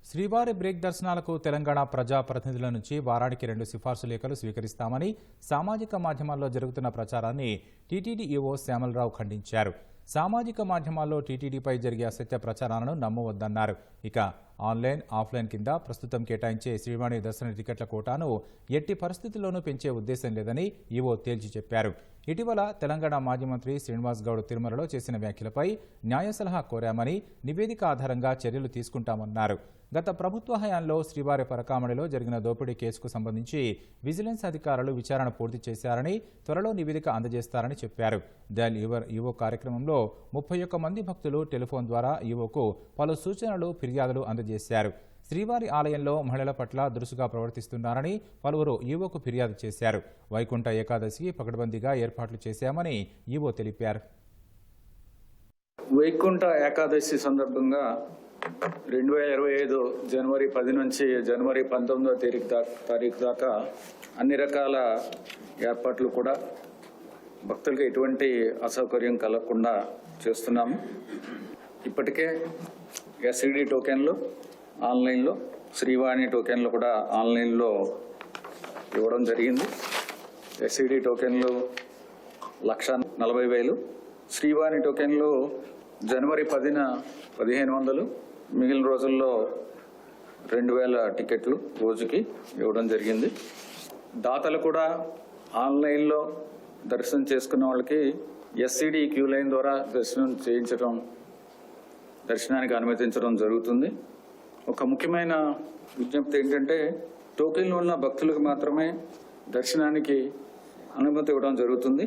శ్రీవారి బ్రేక్ దర్శనాలకు తెలంగాణ ప్రజాప్రతినిధుల నుంచి వారానికి 2 సిఫార్సు లేఖలు స్వీకరిస్తామని సామాజిక మాధ్యమాల్లో జరుగుతున్న ప్రచారాన్ని టీటీడీ ఈవో శ్యామలరావు ఖండించారు. సామాజిక మాధ్యమాల్లో టీటీడీపై జరిగే అసత్య ప్రచారాలను నమ్మవద్దన్నారు. ఇక ఆన్లైన్, ఆఫ్లైన్ కింద ప్రస్తుతం కేటాయించే శ్రీవాణి దర్శన టికెట్ల కోటాను ఎట్టి పరిస్థితుల్లోనూ పెంచే ఉద్దేశం లేదని ఈవో తేల్చి చెప్పారు. ఇటీవల తెలంగాణ మాజీ మంత్రి శ్రీనివాస్ గౌడ్ తిరుమలలో చేసిన వ్యాఖ్యలపై న్యాయ సలహా కోరామని, నివేదిక ఆధారంగా చర్యలు తీసుకుంటామన్నారు. గత ప్రభుత్వ హయాంలో శ్రీవారి పరకామణిలో జరిగిన దోపిడీ కేసుకు సంబంధించి విజిలెన్స్ అధికారులు విచారణ పూర్తి చేశారని, త్వరలో నివేదిక అందజేస్తారని చెప్పారు. డయల్ ఈవో కార్యక్రమంలో 31 మంది భక్తులు టెలిఫోన్ ద్వారా ఈవోకు పలు సూచనలు, ఫిర్యాదులు అందజేశారు. శ్రీవారి ఆలయంలో మహిళల పట్ల దురుసుగా ప్రవర్తిస్తున్నారని పలువురు ఈవోకు ఫిర్యాదు చేశారు. వైకుంఠ ఏకాదశికి పకడ్బందీగా ఏర్పాట్లు చేశామని ఈవో తెలిపారు. వైకుంఠ ఏకాదశి సందర్భంగా 2025 జనవరి 10 నుంచి జనవరి 19వ తారీఖు దాకా అన్ని రకాల ఏర్పాట్లు కూడా భక్తులకు ఎటువంటి అసౌకర్యం కలగకుండా చేస్తున్నాము. ఇప్పటికే ఎస్ఈడి టోకెన్లు ఆన్లైన్లో, శ్రీవాణి టోకెన్లు కూడా ఆన్లైన్లో ఇవ్వడం జరిగింది. ఎస్ఈడి టోకెన్లు 1,40,000, శ్రీవాణి టోకెన్లు జనవరి 10న 1,500, మిగిలిన రోజుల్లో 2,000 టికెట్లు రోజుకి ఇవ్వడం జరిగింది. దాతలు కూడా ఆన్లైన్లో దర్శనం చేసుకున్న వాళ్ళకి ఎస్ఈడి క్యూ లైన్ ద్వారా దర్శనానికి అనుమతించడం జరుగుతుంది. ఒక ముఖ్యమైన విజ్ఞప్తి ఏంటంటే, టోకెన్లు ఉన్న భక్తులకు మాత్రమే దర్శనానికి అనుమతి ఇవ్వడం జరుగుతుంది.